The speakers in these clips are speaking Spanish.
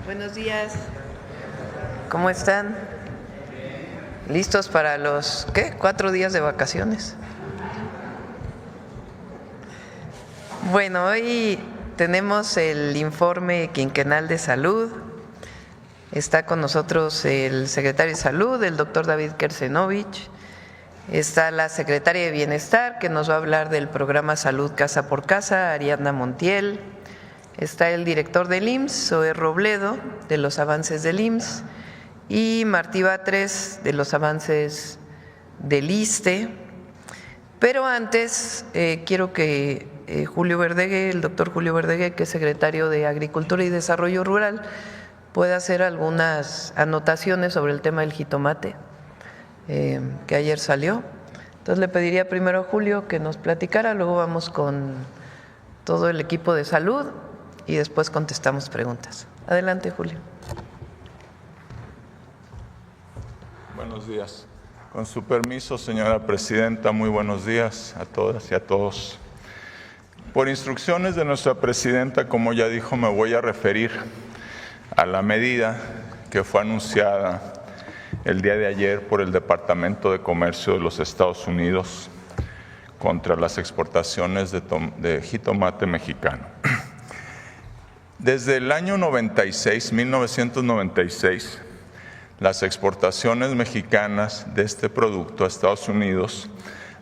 Buenos días. ¿Cómo están? ¿Listos para los, 4 días de vacaciones? Bueno, hoy tenemos el informe quinquenal de salud. Está con nosotros el secretario de Salud, el doctor David Kersenovich. Está la secretaria de Bienestar, que nos va a hablar del programa Salud Casa por Casa, Ariadna Montiel. Está el director del IMSS, Zoé Robledo, de los avances del IMSS, y Martí Batres, de los avances del ISSSTE. Pero antes quiero que Julio Verdeguer, el doctor Julio Verdeguer, que es secretario de Agricultura y Desarrollo Rural, pueda hacer algunas anotaciones sobre el tema del jitomate que ayer salió. Entonces le pediría primero a Julio que nos platicara, luego vamos con todo el equipo de salud y después contestamos preguntas. Adelante, Julio. Buenos días. Con su permiso, señora presidenta, muy buenos días a todas y a todos. Por instrucciones de nuestra presidenta, como ya dijo, me voy a referir a la medida que fue anunciada el día de ayer por el Departamento de Comercio de los Estados Unidos contra las exportaciones de jitomate mexicano. Desde el año 1996, las exportaciones mexicanas de este producto a Estados Unidos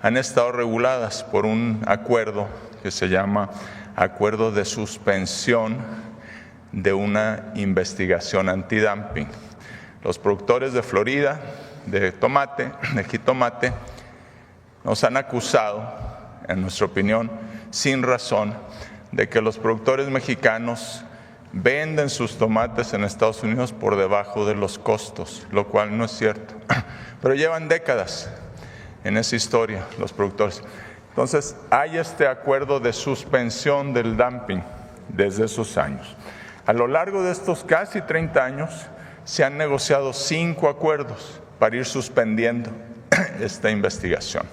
han estado reguladas por un acuerdo que se llama Acuerdo de Suspensión de una Investigación Antidumping. Los productores de Florida, de jitomate, nos han acusado, en nuestra opinión, sin razón, de que los productores mexicanos venden sus tomates en Estados Unidos por debajo de los costos, lo cual no es cierto. Pero llevan décadas en esa historia los productores. Entonces, hay este acuerdo de suspensión del dumping desde esos años. A lo largo de estos casi 30 años, se han negociado 5 acuerdos para ir suspendiendo esta investigación.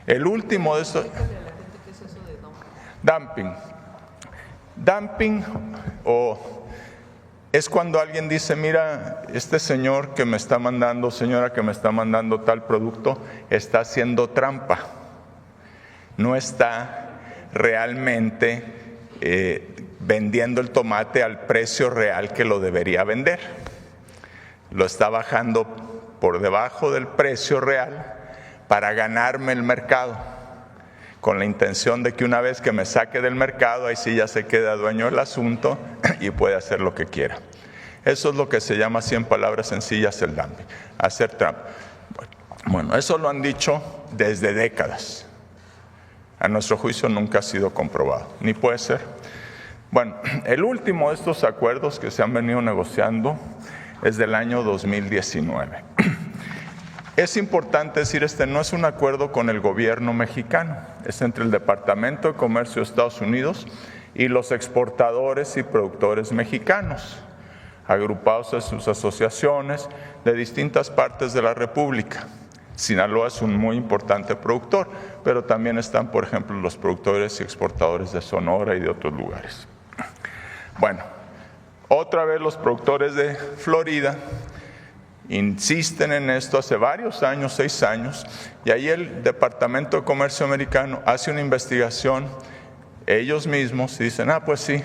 El último de estos… Dumping. Dumping es cuando alguien dice, mira, este señor que me está mandando, señora que me está mandando tal producto, está haciendo trampa. No está realmente vendiendo el tomate al precio real que lo debería vender. Lo está bajando por debajo del precio real para ganarme el mercado, con la intención de que una vez que me saque del mercado, ahí sí ya se queda dueño del asunto y puede hacer lo que quiera. Eso es lo que se llama, así en palabras sencillas, el dumping, hacer trampa. Bueno, eso lo han dicho desde décadas. A nuestro juicio nunca ha sido comprobado, ni puede ser. Bueno, el último de estos acuerdos que se han venido negociando es del año 2019. Es importante decir, este no es un acuerdo con el gobierno mexicano, es entre el Departamento de Comercio de Estados Unidos y los exportadores y productores mexicanos, agrupados en sus asociaciones de distintas partes de la República. Sinaloa es un muy importante productor, pero también están, por ejemplo, los productores y exportadores de Sonora y de otros lugares. Bueno, otra vez los productores de Florida insisten en esto hace varios años, 6 años, y ahí el Departamento de Comercio americano hace una investigación ellos mismos y dicen, pues sí,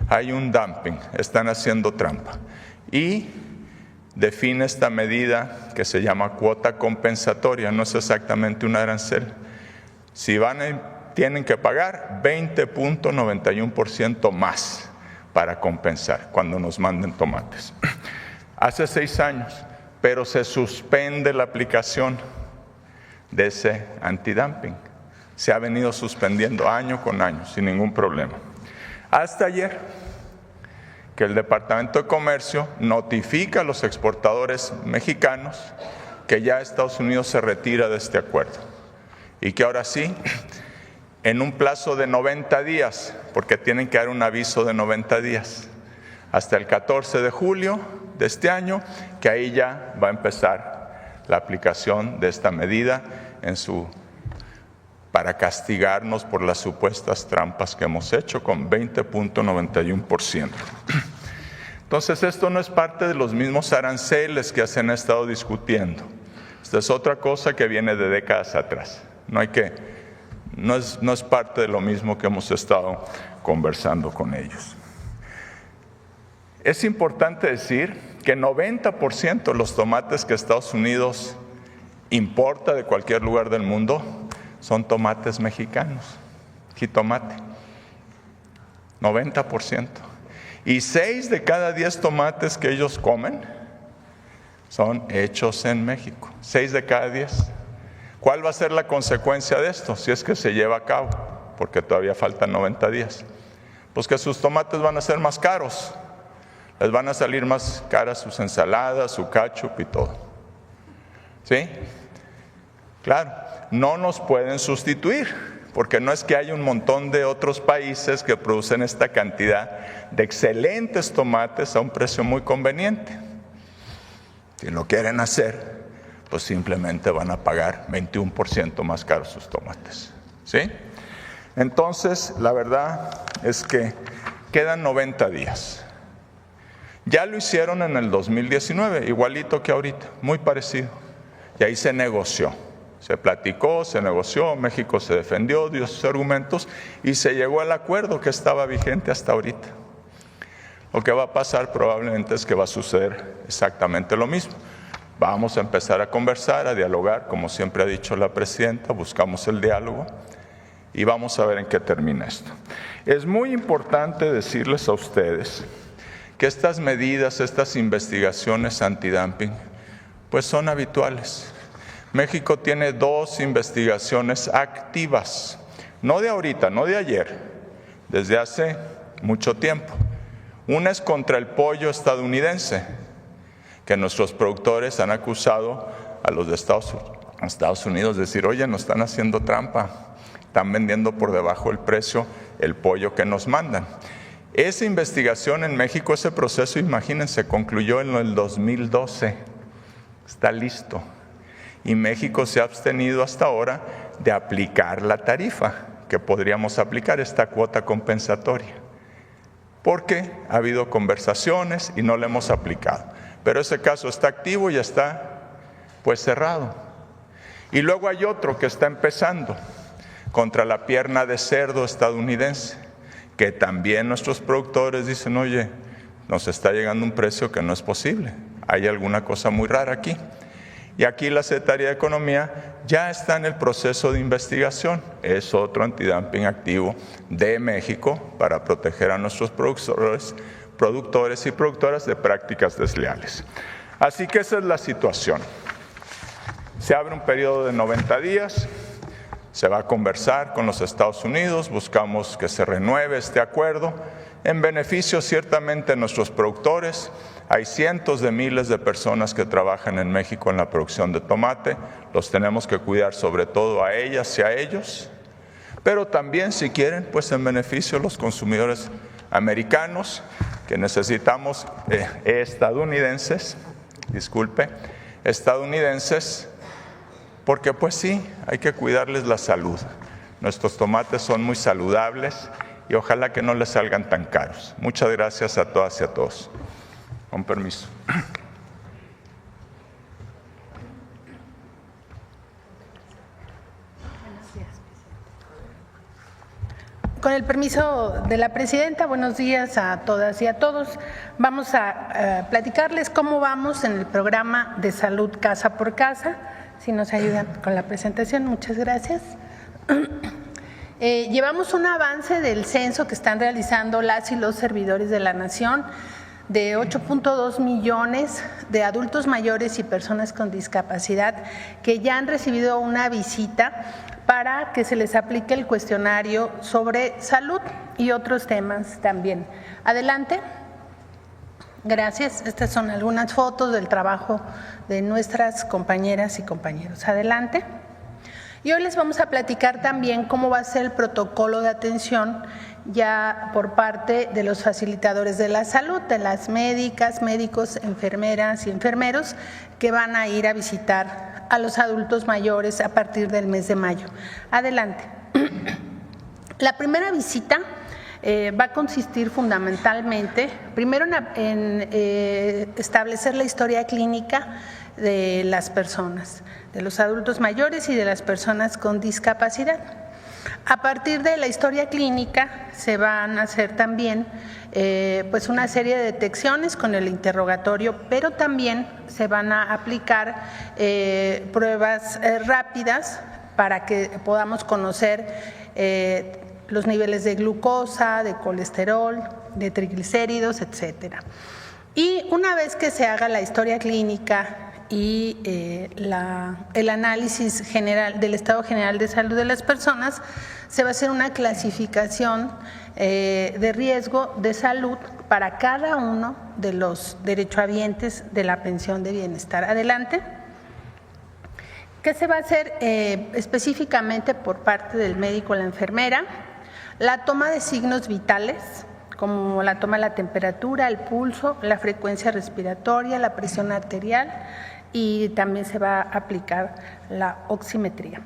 hay un dumping, están haciendo trampa. Y define esta medida que se llama cuota compensatoria, no es exactamente un arancel. Si tienen que pagar 20.91% más para compensar cuando nos manden tomates. Hace 6 años, pero se suspende la aplicación de ese antidumping. Se ha venido suspendiendo año con año, sin ningún problema. Hasta ayer, que el Departamento de Comercio notifica a los exportadores mexicanos que ya Estados Unidos se retira de este acuerdo y que ahora sí, en un plazo de 90 días, porque tienen que dar un aviso de 90 días, hasta el 14 de julio de este año, que ahí ya va a empezar la aplicación de esta medida para castigarnos por las supuestas trampas que hemos hecho con 20.91%. Entonces esto no es parte de los mismos aranceles que se han estado discutiendo. Esta es otra cosa que viene de décadas atrás. No es parte de lo mismo que hemos estado conversando con ellos. Es importante decir que 90% de los tomates que Estados Unidos importa de cualquier lugar del mundo son tomates mexicanos, jitomate, 90%. Y 6 de cada 10 tomates que ellos comen son hechos en México, 6 de cada 10. ¿Cuál va a ser la consecuencia de esto si es que se lleva a cabo? Porque todavía faltan 90 días. Pues que sus tomates van a ser más caros, les van a salir más caras sus ensaladas, su ketchup y todo. ¿Sí? Claro, no nos pueden sustituir, porque no es que haya un montón de otros países que producen esta cantidad de excelentes tomates a un precio muy conveniente. Si lo quieren hacer, pues simplemente van a pagar 21% más caros sus tomates. ¿Sí? Entonces, la verdad es que quedan 90 días. Ya lo hicieron en el 2019, igualito que ahorita, muy parecido. Y ahí se negoció. Se platicó, se negoció, México se defendió, dio sus argumentos y se llegó al acuerdo que estaba vigente hasta ahorita. Lo que va a pasar probablemente es que va a suceder exactamente lo mismo. Vamos a empezar a conversar, a dialogar, como siempre ha dicho la presidenta, buscamos el diálogo y vamos a ver en qué termina esto. Es muy importante decirles a ustedes que estas medidas, estas investigaciones antidumping, pues son habituales. México tiene 2 investigaciones activas, no de ahorita, no de ayer, desde hace mucho tiempo. Una es contra el pollo estadounidense, que nuestros productores han acusado a los de Estados Unidos de decir, oye, nos están haciendo trampa, están vendiendo por debajo del precio el pollo que nos mandan. Esa investigación en México, ese proceso, imagínense, concluyó en el 2012, está listo. Y México se ha abstenido hasta ahora de aplicar la tarifa que podríamos aplicar, esta cuota compensatoria, porque ha habido conversaciones y no la hemos aplicado. Pero ese caso está activo y está pues cerrado. Y luego hay otro que está empezando contra la pierna de cerdo estadounidense, que también nuestros productores dicen, oye, nos está llegando un precio que no es posible, hay alguna cosa muy rara aquí. Y aquí la Secretaría de Economía ya está en el proceso de investigación. Es otro antidumping activo de México para proteger a nuestros productores y productoras de prácticas desleales. Así que esa es la situación. Se abre un periodo de 90 días, se va a conversar con los Estados Unidos, buscamos que se renueve este acuerdo en beneficio ciertamente de nuestros productores. Hay cientos de miles de personas que trabajan en México en la producción de tomate, los tenemos que cuidar sobre todo a ellas y a ellos, pero también, si quieren, pues en beneficio de los consumidores americanos, que necesitamos estadounidenses, porque pues sí, hay que cuidarles la salud. Nuestros tomates son muy saludables y ojalá que no les salgan tan caros. Muchas gracias a todas y a todos. Con permiso. Con el permiso de la presidenta, buenos días a todas y a todos. Vamos a platicarles cómo vamos en el programa de salud casa por casa. Si nos ayudan con la presentación, muchas gracias. Llevamos un avance del censo que están realizando las y los servidores de la Nación de 8.2 millones de adultos mayores y personas con discapacidad que ya han recibido una visita para que se les aplique el cuestionario sobre salud y otros temas también. Adelante. Gracias. Estas son algunas fotos del trabajo de nuestras compañeras y compañeros. Adelante. Y hoy les vamos a platicar también cómo va a ser el protocolo de atención ya por parte de los facilitadores de la salud, de las médicas, médicos, enfermeras y enfermeros que van a ir a visitar a los adultos mayores a partir del mes de mayo. Adelante. La primera visita va a consistir fundamentalmente, primero en establecer la historia clínica de las personas, de los adultos mayores y de las personas con discapacidad. A partir de la historia clínica se van a hacer también pues una serie de detecciones con el interrogatorio, pero también se van a aplicar pruebas rápidas para que podamos conocer los niveles de glucosa, de colesterol, de triglicéridos, etcétera. Y una vez que se haga la historia clínica y el análisis general del estado general de salud de las personas, se va a hacer una clasificación de riesgo de salud para cada uno de los derechohabientes de la pensión de bienestar. Adelante. ¿Qué se va a hacer específicamente por parte del médico o la enfermera? La toma de signos vitales, como la toma de la temperatura, el pulso, la frecuencia respiratoria, la presión arterial, y también se va a aplicar la oximetría.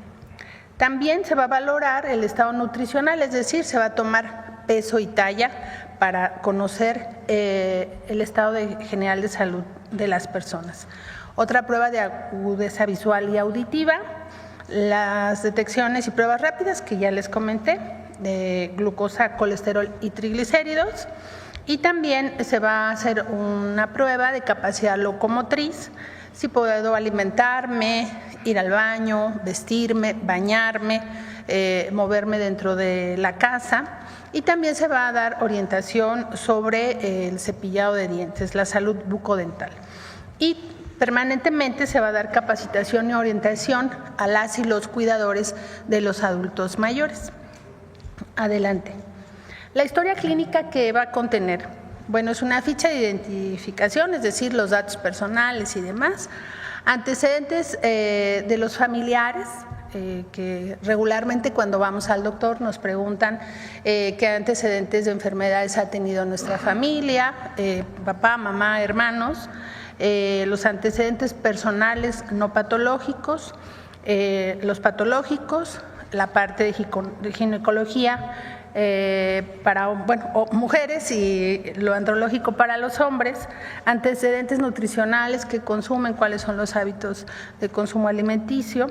También se va a valorar el estado nutricional, es decir, se va a tomar peso y talla para conocer el estado general de salud de las personas. Otra prueba de agudeza visual y auditiva, las detecciones y pruebas rápidas que ya les comenté, de glucosa, colesterol y triglicéridos, y también se va a hacer una prueba de capacidad locomotriz, si puedo alimentarme, ir al baño, vestirme, bañarme, moverme dentro de la casa, y también se va a dar orientación sobre el cepillado de dientes, la salud bucodental. Y permanentemente se va a dar capacitación y orientación a las y los cuidadores de los adultos mayores. Adelante. La historia clínica que va a contener, bueno, es una ficha de identificación, es decir, los datos personales y demás, antecedentes de los familiares, que regularmente cuando vamos al doctor nos preguntan qué antecedentes de enfermedades ha tenido nuestra familia, papá, mamá, hermanos, los antecedentes personales no patológicos, los patológicos, la parte de ginecología para mujeres y lo andrológico para los hombres, antecedentes nutricionales que consumen, cuáles son los hábitos de consumo alimenticio,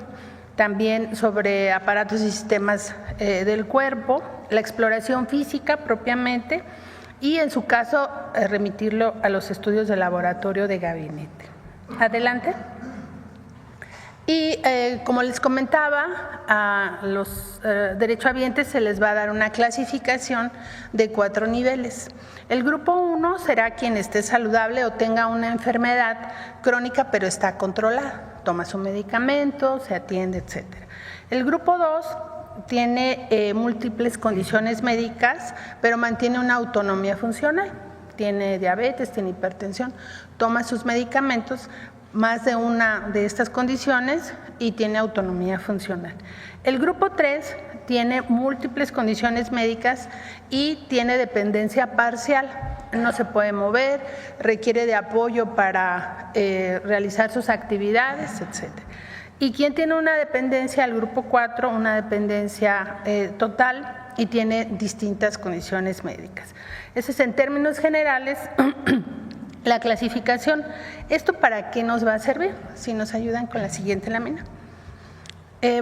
también sobre aparatos y sistemas del cuerpo, la exploración física propiamente, y en su caso remitirlo a los estudios de laboratorio de gabinete. Adelante. Y como les comentaba, a los derechohabientes se les va a dar una clasificación de 4 niveles. El grupo 1 será quien esté saludable o tenga una enfermedad crónica pero está controlada, toma su medicamento, se atiende, etc. El grupo 2 tiene múltiples condiciones médicas pero mantiene una autonomía funcional, tiene diabetes, tiene hipertensión, toma sus medicamentos, más de una de estas condiciones, y tiene autonomía funcional. El grupo 3 tiene múltiples condiciones médicas y tiene dependencia parcial, no se puede mover, requiere de apoyo para realizar sus actividades, etc. Y quien tiene una dependencia, el grupo 4, una dependencia total y tiene distintas condiciones médicas. Eso es en términos generales. La clasificación, ¿esto para qué nos va a servir? Si nos ayudan con la siguiente lámina.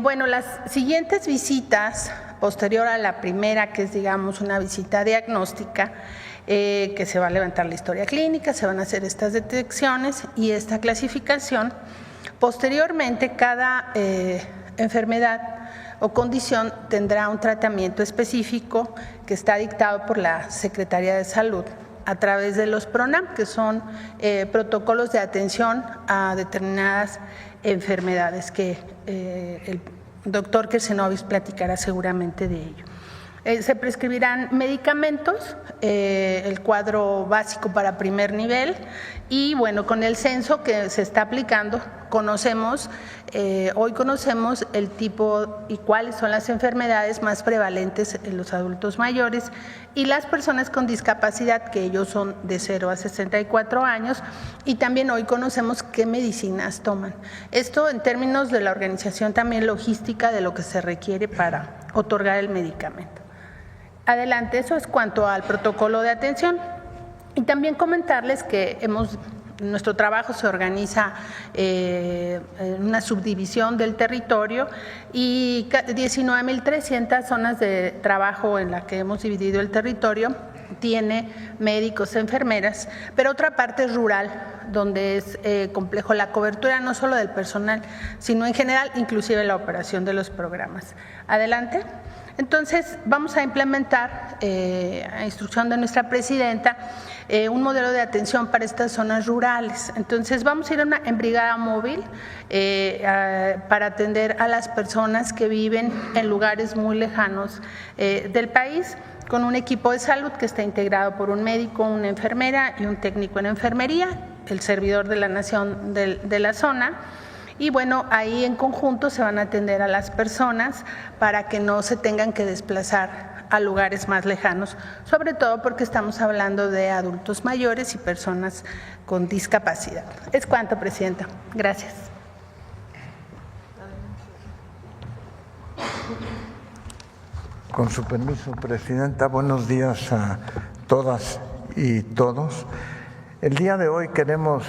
Bueno, las siguientes visitas, posterior a la primera, que es, digamos, una visita diagnóstica, que se va a levantar la historia clínica, se van a hacer estas detecciones y esta clasificación. Posteriormente, cada enfermedad o condición tendrá un tratamiento específico que está dictado por la Secretaría de Salud a través de los PRONAM, que son protocolos de atención a determinadas enfermedades, que el doctor Kersenovic platicará seguramente de ello. Se prescribirán medicamentos, el cuadro básico para primer nivel, y bueno, con el censo que se está aplicando, hoy conocemos el tipo y cuáles son las enfermedades más prevalentes en los adultos mayores y las personas con discapacidad, que ellos son de 0 a 64 años, y también hoy conocemos qué medicinas toman. Esto en términos de la organización también logística de lo que se requiere para otorgar el medicamento. Adelante, eso es cuanto al protocolo de atención. Y también comentarles que nuestro trabajo se organiza en una subdivisión del territorio y 19.300 zonas de trabajo en la que hemos dividido el territorio tiene médicos, enfermeras, pero otra parte es rural, donde es complejo la cobertura no solo del personal, sino en general, inclusive la operación de los programas. Adelante. Entonces, vamos a implementar, a instrucción de nuestra presidenta, un modelo de atención para estas zonas rurales. Entonces, vamos a ir en brigada móvil para atender a las personas que viven en lugares muy lejanos del país, con un equipo de salud que está integrado por un médico, una enfermera y un técnico en enfermería, el servidor de la nación de la zona. Y bueno, ahí en conjunto se van a atender a las personas para que no se tengan que desplazar a lugares más lejanos, sobre todo porque estamos hablando de adultos mayores y personas con discapacidad. Es cuanto, Presidenta. Gracias. Con su permiso, Presidenta, buenos días a todas y todos. El día de hoy queremos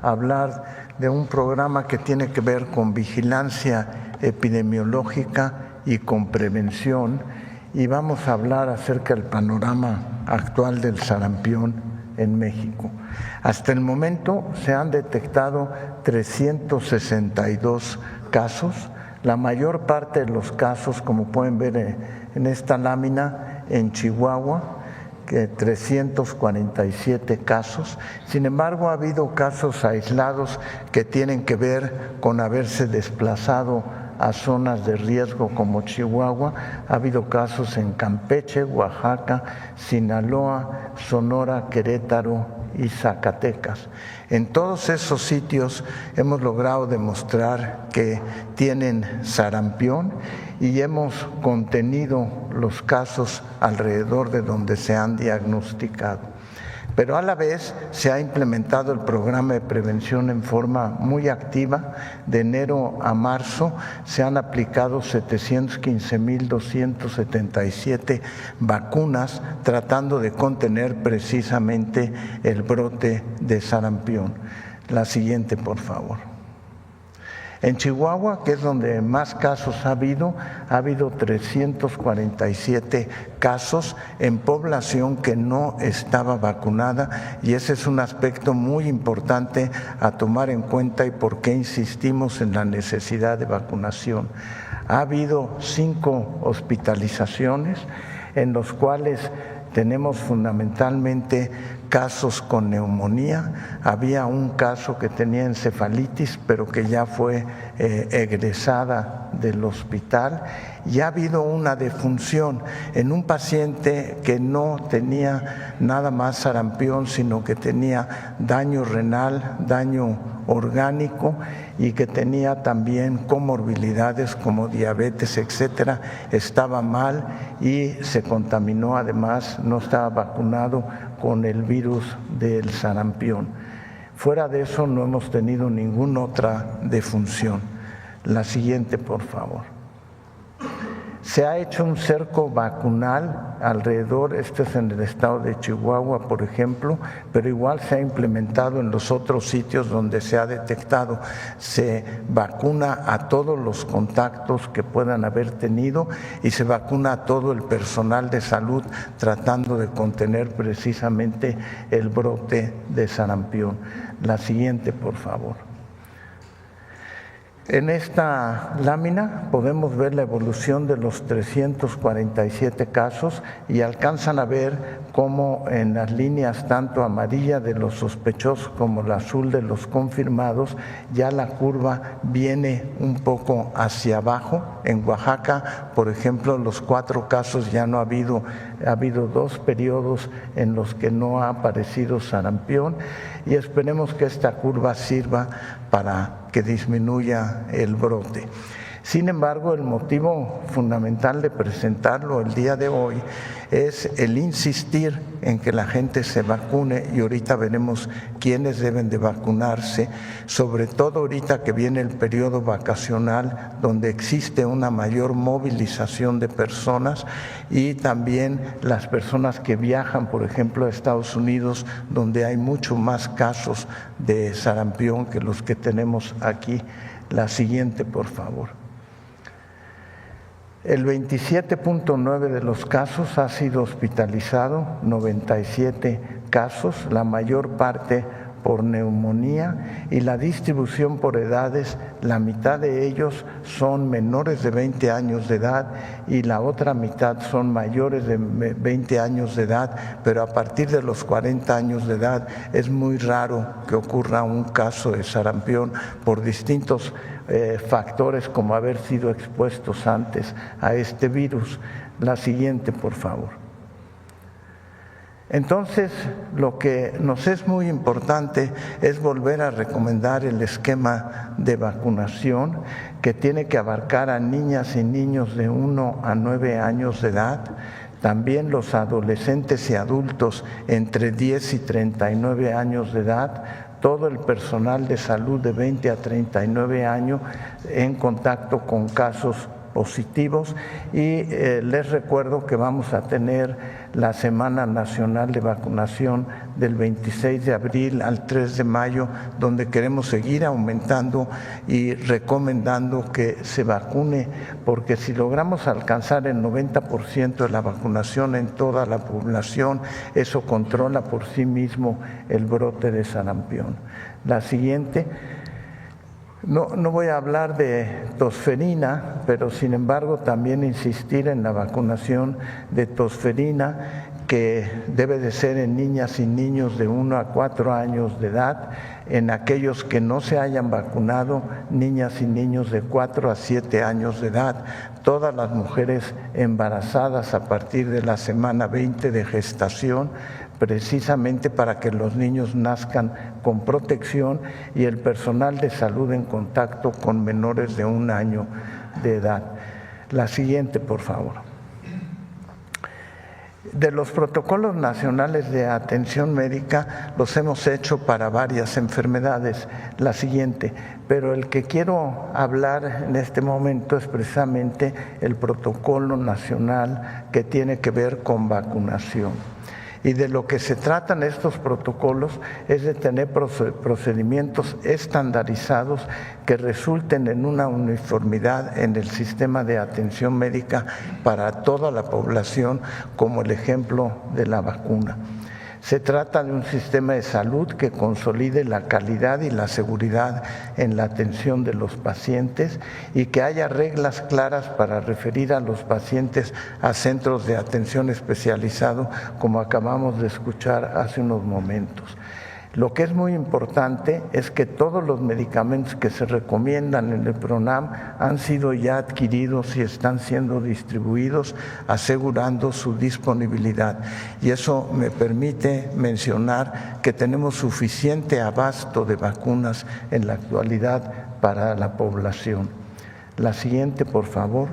hablar de un programa que tiene que ver con vigilancia epidemiológica y con prevención, y vamos a hablar acerca del panorama actual del sarampión en México. Hasta el momento se han detectado 362 casos. La mayor parte de los casos, como pueden ver en esta lámina, en Chihuahua, que 347 casos. Sin embargo, ha habido casos aislados que tienen que ver con haberse desplazado a zonas de riesgo como Chihuahua. Ha habido casos en Campeche, Oaxaca, Sinaloa, Sonora, Querétaro y Zacatecas. En todos esos sitios hemos logrado demostrar que tienen sarampión y hemos contenido los casos alrededor de donde se han diagnosticado. Pero a la vez se ha implementado el programa de prevención en forma muy activa. De enero a marzo se han aplicado 715.277 vacunas tratando de contener precisamente el brote de sarampión. La siguiente, por favor. En Chihuahua, que es donde más casos ha habido 347 casos en población que no estaba vacunada, y ese es un aspecto muy importante a tomar en cuenta y por qué insistimos en la necesidad de vacunación. Ha habido 5 hospitalizaciones en los cuales tenemos fundamentalmente casos con neumonía. Había un caso que tenía encefalitis, pero que ya fue egresada del hospital. Y ha habido una defunción en un paciente que no tenía nada más sarampión, sino que tenía daño renal, daño orgánico, y que tenía también comorbilidades como diabetes, etcétera. Estaba mal y se contaminó, además no estaba vacunado con el virus del sarampión. Fuera de eso no hemos tenido ninguna otra defunción. La siguiente, por favor. Se ha hecho un cerco vacunal alrededor, este es en el estado de Chihuahua, por ejemplo, pero igual se ha implementado en los otros sitios donde se ha detectado. Se vacuna a todos los contactos que puedan haber tenido y se vacuna a todo el personal de salud tratando de contener precisamente el brote de sarampión. La siguiente, por favor. En esta lámina podemos ver la evolución de los 347 casos y alcanzan a ver cómo en las líneas tanto amarilla de los sospechosos como la azul de los confirmados, ya la curva viene un poco hacia abajo. En Oaxaca, por ejemplo, los 4 casos ya no ha habido 2 periodos en los que no ha aparecido sarampión, y esperemos que esta curva sirva para que disminuya el brote. Sin embargo, el motivo fundamental de presentarlo el día de hoy es el insistir en que la gente se vacune, y ahorita veremos quiénes deben de vacunarse, sobre todo ahorita que viene el periodo vacacional donde existe una mayor movilización de personas, y también las personas que viajan, por ejemplo, a Estados Unidos, donde hay mucho más casos de sarampión que los que tenemos aquí. La siguiente, por favor. El 27.9% de los casos ha sido hospitalizado, 97 casos, la mayor parte por neumonía, y la distribución por edades, la mitad de ellos son menores de 20 años de edad y la otra mitad son mayores de 20 años de edad, pero a partir de los 40 años de edad es muy raro que ocurra un caso de sarampión por distintos factores, como haber sido expuestos antes a este virus. La siguiente, por favor. Entonces, lo que nos es muy importante es volver a recomendar el esquema de vacunación, que tiene que abarcar a niñas y niños de 1 a 9 años de edad, también los adolescentes y adultos entre 10 y 39 años de edad, todo el personal de salud de 20 a 39 años en contacto con casos positivos, y les recuerdo que vamos a tener la Semana Nacional de Vacunación del 26 de abril al 3 de mayo, donde queremos seguir aumentando y recomendando que se vacune, porque si logramos alcanzar el 90% de la vacunación en toda la población, eso controla por sí mismo el brote de sarampión. La siguiente. No voy a hablar de tosferina, pero sin embargo también insistir en la vacunación de tosferina, que debe de ser en niñas y niños de 1 a 4 años de edad, en aquellos que no se hayan vacunado, niñas y niños de 4 a 7 años de edad, todas las mujeres embarazadas a partir de la semana 20 de gestación, precisamente para que los niños nazcan con protección, y el personal de salud en contacto con menores de 1 año de edad. La siguiente, por favor. De los protocolos nacionales de atención médica los hemos hecho para varias enfermedades. La siguiente, pero el que quiero hablar en este momento es precisamente el protocolo nacional que tiene que ver con vacunación. Y de lo que se tratan estos protocolos es de tener procedimientos estandarizados que resulten en una uniformidad en el sistema de atención médica para toda la población, como el ejemplo de la vacuna. Se trata de un sistema de salud que consolide la calidad y la seguridad en la atención de los pacientes, y que haya reglas claras para referir a los pacientes a centros de atención especializado, como acabamos de escuchar hace unos momentos. Lo que es muy importante es que todos los medicamentos que se recomiendan en el PRONAM han sido ya adquiridos y están siendo distribuidos, asegurando su disponibilidad. Y eso me permite mencionar que tenemos suficiente abasto de vacunas en la actualidad para la población. La siguiente, por favor.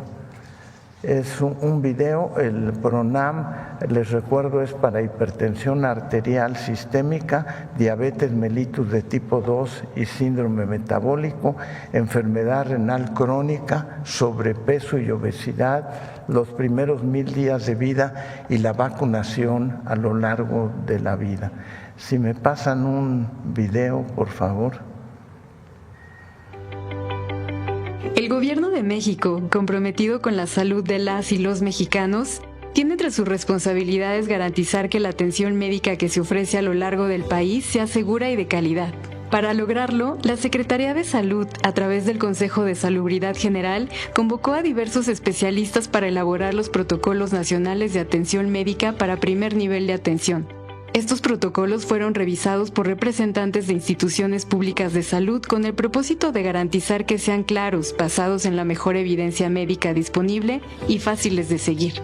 Es un video. El PRONAM, les recuerdo, es para hipertensión arterial sistémica, diabetes mellitus de tipo 2 y síndrome metabólico, enfermedad renal crónica, sobrepeso y obesidad, los primeros 1000 días de vida y la vacunación a lo largo de la vida. Si me pasan un video, por favor. El Gobierno de México, comprometido con la salud de las y los mexicanos, tiene entre sus responsabilidades garantizar que la atención médica que se ofrece a lo largo del país sea segura y de calidad. Para lograrlo, la Secretaría de Salud, a través del Consejo de Salubridad General, convocó a diversos especialistas para elaborar los protocolos nacionales de atención médica para primer nivel de atención. Estos protocolos fueron revisados por representantes de instituciones públicas de salud con el propósito de garantizar que sean claros, basados en la mejor evidencia médica disponible y fáciles de seguir.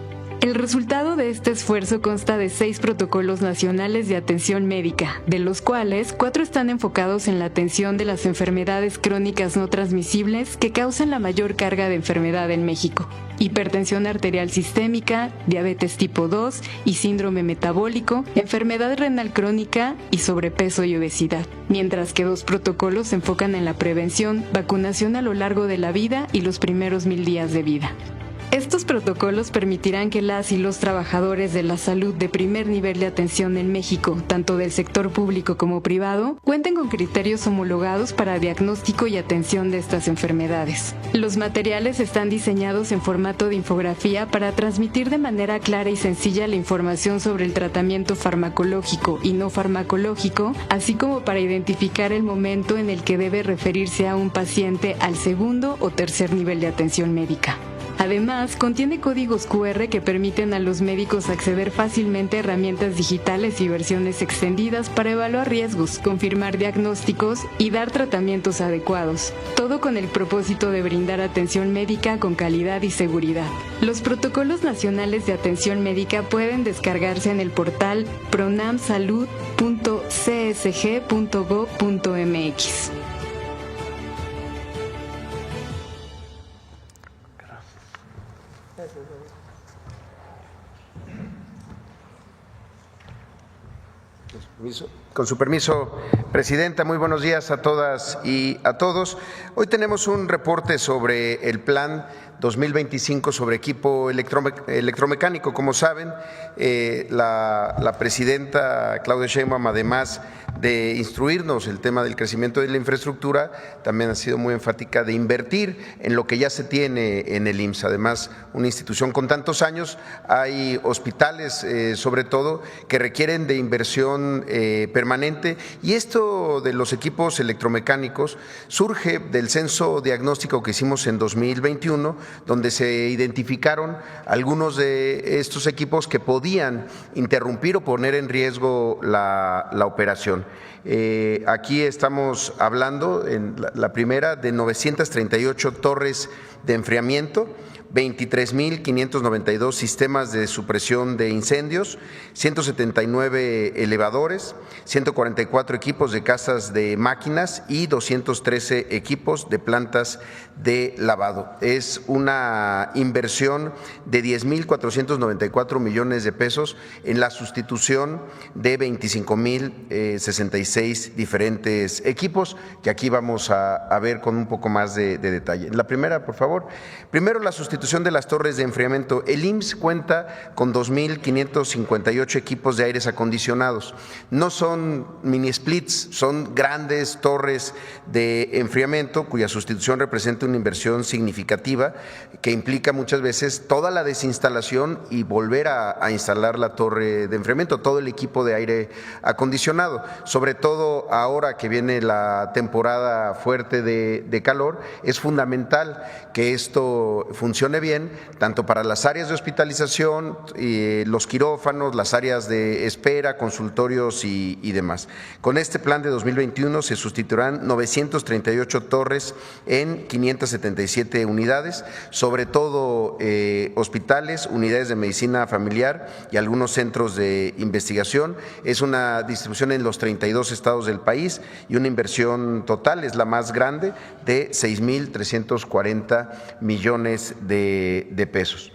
El resultado de este esfuerzo consta de 6 protocolos nacionales de atención médica, de los cuales 4 están enfocados en la atención de las enfermedades crónicas no transmisibles que causan la mayor carga de enfermedad en México: hipertensión arterial sistémica, diabetes tipo 2 y síndrome metabólico, enfermedad renal crónica y sobrepeso y obesidad, mientras que 2 protocolos se enfocan en la prevención, vacunación a lo largo de la vida y los primeros 1000 días de vida. Estos protocolos permitirán que las y los trabajadores de la salud de primer nivel de atención en México, tanto del sector público como privado, cuenten con criterios homologados para diagnóstico y atención de estas enfermedades. Los materiales están diseñados en formato de infografía para transmitir de manera clara y sencilla la información sobre el tratamiento farmacológico y no farmacológico, así como para identificar el momento en el que debe referirse a un paciente al segundo o tercer nivel de atención médica. Además, contiene códigos QR que permiten a los médicos acceder fácilmente a herramientas digitales y versiones extendidas para evaluar riesgos, confirmar diagnósticos y dar tratamientos adecuados, todo con el propósito de brindar atención médica con calidad y seguridad. Los protocolos nacionales de atención médica pueden descargarse en el portal pronamsalud.csg.gov.mx. Con su permiso, Presidenta, muy buenos días a todas y a todos. Hoy tenemos un reporte sobre el Plan 2025 sobre equipo electromecánico. Como saben, la presidenta Claudia Sheinbaum, además de instruirnos el tema del crecimiento de la infraestructura, también ha sido muy enfática de invertir en lo que ya se tiene en el IMSS. Además, una institución con tantos años, hay hospitales sobre todo que requieren de inversión permanente, y esto de los equipos electromecánicos surge del censo diagnóstico que hicimos en 2021, donde se identificaron algunos de estos equipos que podían interrumpir o poner en riesgo la operación. Aquí estamos hablando, en la primera, de 938 torres de enfriamiento, 23.592 sistemas de supresión de incendios, 179 elevadores, 144 equipos de casas de máquinas y 213 equipos de plantas de lavado. Es una inversión de 10.494 millones de pesos en la sustitución de 25.066 diferentes equipos, que aquí vamos a ver con un poco más de detalle. La primera, por favor. Primero, la sustitución de las torres de enfriamiento. El IMSS cuenta con 2.558 equipos de aires acondicionados. No son mini splits, son grandes torres de enfriamiento cuya sustitución representa una inversión significativa que implica muchas veces toda la desinstalación y volver a instalar la torre de enfriamiento, todo el equipo de aire acondicionado. Sobre todo ahora que viene la temporada fuerte de calor, es fundamental que esto funcione bien, tanto para las áreas de hospitalización, los quirófanos, las áreas de espera, consultorios y demás. Con este plan de 2021 se sustituirán 938 torres en 577 unidades, sobre todo hospitales, unidades de medicina familiar y algunos centros de investigación. Es una distribución en los 32 estados del país y una inversión total, es la más grande, de 6.340 millones de pesos.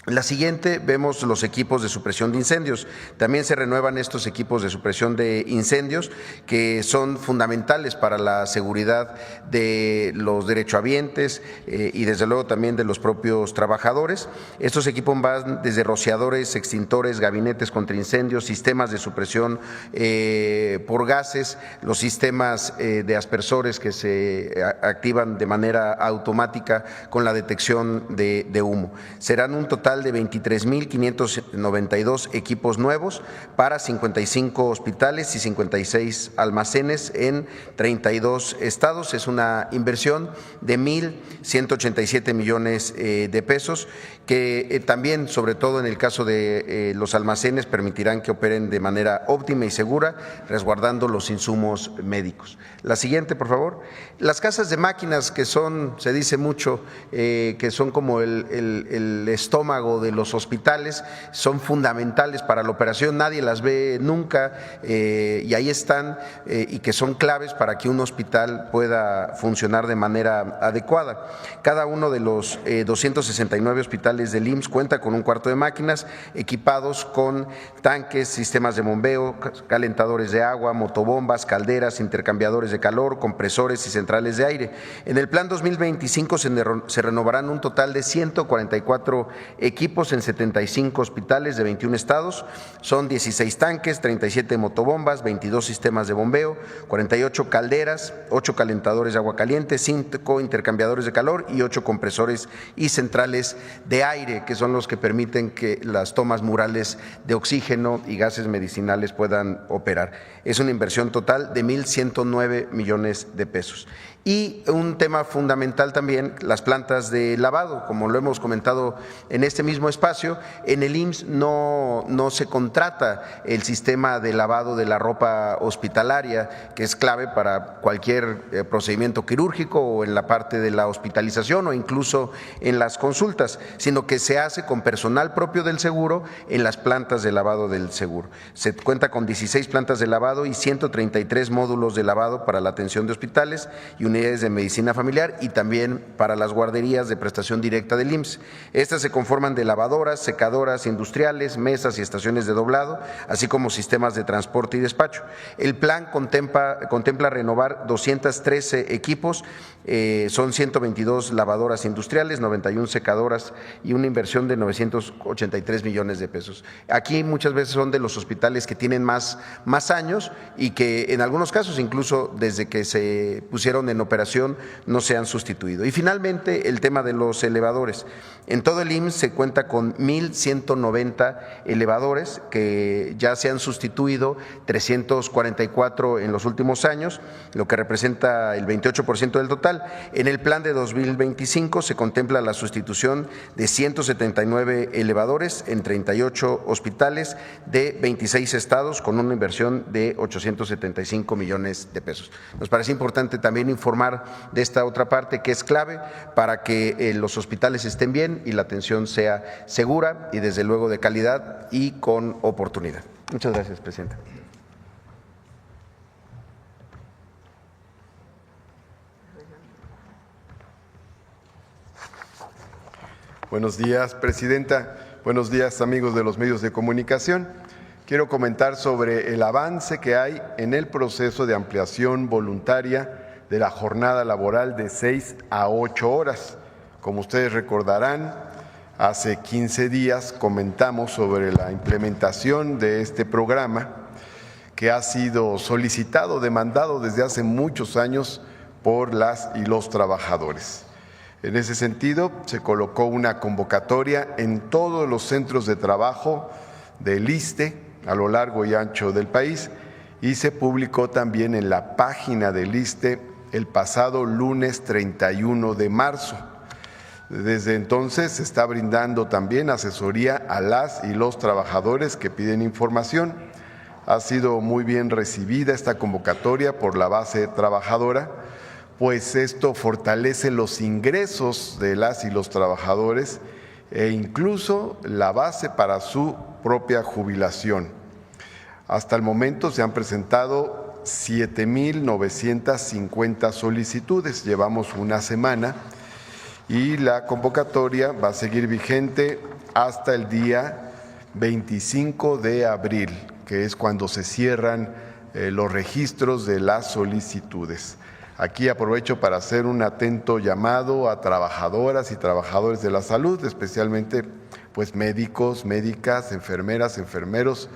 La siguiente, vemos los equipos de supresión de incendios. También se renuevan estos equipos de supresión de incendios que son fundamentales para la seguridad de los derechohabientes y desde luego también de los propios trabajadores. Estos equipos van desde rociadores, extintores, gabinetes contra incendios, sistemas de supresión por gases, los sistemas de aspersores que se activan de manera automática con la detección de humo. Serán un total de 23.592 equipos nuevos para 55 hospitales y 56 almacenes en 32 estados. Es una inversión de 1.187 millones de pesos que también, sobre todo en el caso de los almacenes, permitirán que operen de manera óptima y segura, resguardando los insumos médicos. La siguiente, por favor. Las casas de máquinas, que son, se dice mucho, que son como el estómago relámpago de los hospitales, son fundamentales para la operación, nadie las ve nunca y ahí están y que son claves para que un hospital pueda funcionar de manera adecuada. Cada uno de los 269 hospitales del IMSS cuenta con un cuarto de máquinas equipados con tanques, sistemas de bombeo, calentadores de agua, motobombas, calderas, intercambiadores de calor, compresores y centrales de aire. En el plan 2025 se renovarán un total de 144 equipos en 75 hospitales de 21 estados. Son 16 tanques, 37 motobombas, 22 sistemas de bombeo, 48 calderas, 8 calentadores de agua caliente, 5 intercambiadores de calor y 8 compresores y centrales de aire, que son los que permiten que las tomas murales de oxígeno y gases medicinales puedan operar. Es una inversión total de 1.109 millones de pesos. Y un tema fundamental también, las plantas de lavado, como lo hemos comentado en este mismo espacio, en el IMSS no se contrata el sistema de lavado de la ropa hospitalaria, que es clave para cualquier procedimiento quirúrgico o en la parte de la hospitalización o incluso en las consultas, sino que se hace con personal propio del seguro en las plantas de lavado del seguro. Se cuenta con 16 plantas de lavado y 133 módulos de lavado para la atención de hospitales y unidades de medicina familiar y también para las guarderías de prestación directa del IMSS. Estas se conforman de lavadoras, secadoras industriales, mesas y estaciones de doblado, así como sistemas de transporte y despacho. El plan contempla renovar 213 equipos, son 122 lavadoras industriales, 91 secadoras y una inversión de 983 millones de pesos. Aquí muchas veces son de los hospitales que tienen más años y que en algunos casos incluso desde que se pusieron en operación no se han sustituido. Y finalmente el tema de los elevadores. En todo el IMSS se cuenta con 1.190 elevadores que ya se han sustituido, 344 en los últimos años, lo que representa el 28% del total. En el plan de 2025 se contempla la sustitución de 179 elevadores en 38 hospitales de 26 estados con una inversión de 875 millones de pesos. Nos parece importante también informar de esta otra parte que es clave para que los hospitales estén bien y la atención sea segura y desde luego de calidad y con oportunidad. Muchas gracias, presidenta. Buenos días, presidenta. Buenos días, amigos de los medios de comunicación. Quiero comentar sobre el avance que hay en el proceso de ampliación voluntaria de la jornada laboral de 6 a 8 horas. Como ustedes recordarán, hace 15 días comentamos sobre la implementación de este programa que ha sido solicitado, demandado desde hace muchos años por las y los trabajadores. En ese sentido, se colocó una convocatoria en todos los centros de trabajo del ISSSTE a lo largo y ancho del país y se publicó también en la página del ISSSTE el pasado lunes 31 de marzo. Desde entonces se está brindando también asesoría a las y los trabajadores que piden información. Ha sido muy bien recibida esta convocatoria por la base trabajadora, pues esto fortalece los ingresos de las y los trabajadores e incluso la base para su propia jubilación. Hasta el momento se han presentado 7,950 solicitudes, llevamos una semana y la convocatoria va a seguir vigente hasta el día 25 de abril, que es cuando se cierran los registros de las solicitudes. Aquí aprovecho para hacer un atento llamado a trabajadoras y trabajadores de la salud, especialmente pues médicos, médicas, enfermeras, enfermeros,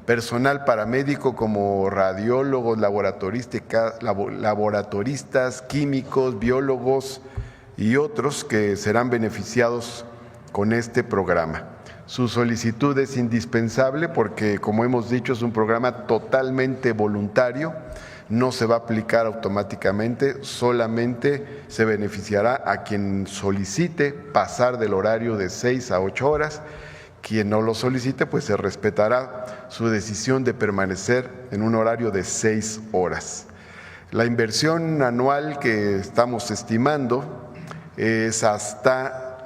personal paramédico como radiólogos, laboratoristas, químicos, biólogos y otros que serán beneficiados con este programa. Su solicitud es indispensable porque, como hemos dicho, es un programa totalmente voluntario, no se va a aplicar automáticamente, solamente se beneficiará a quien solicite pasar del horario de 6 a 8 horas. Quien no lo solicite, pues se respetará su decisión de permanecer en un horario de 6 horas. La inversión anual que estamos estimando es hasta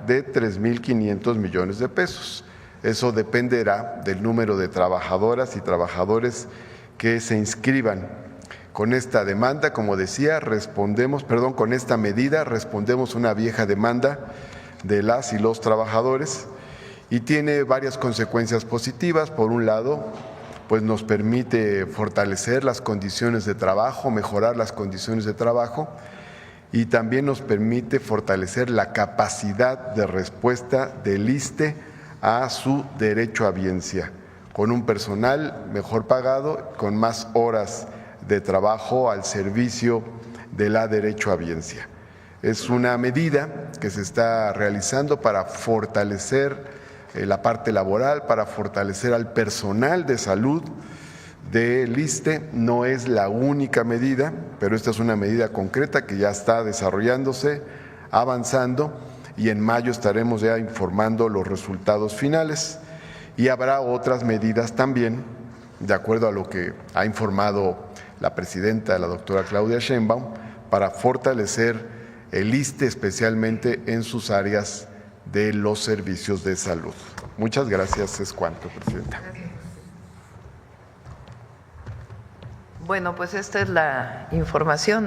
de 3.500 millones de pesos. Eso dependerá del número de trabajadoras y trabajadores que se inscriban. Con esta demanda, como decía, con esta medida respondemos una vieja demanda de las y los trabajadores y tiene varias consecuencias positivas. Por un lado, pues nos permite fortalecer las condiciones de trabajo, mejorar las condiciones de trabajo y también nos permite fortalecer la capacidad de respuesta del ISSSTE a su derecho a biencia, con un personal mejor pagado, con más horas de trabajo al servicio de la derechohabiencia. Es una medida que se está realizando para fortalecer la parte laboral, para fortalecer al personal de salud del ISSSTE. No es la única medida, pero esta es una medida concreta que ya está desarrollándose, avanzando, y en mayo estaremos ya informando los resultados finales. Y habrá otras medidas también, de acuerdo a lo que ha informado la presidenta, la doctora Claudia Sheinbaum, para fortalecer el ISSSTE, especialmente en sus áreas de los servicios de salud. Muchas gracias, es cuanto, presidenta. Bueno, pues esta es la información.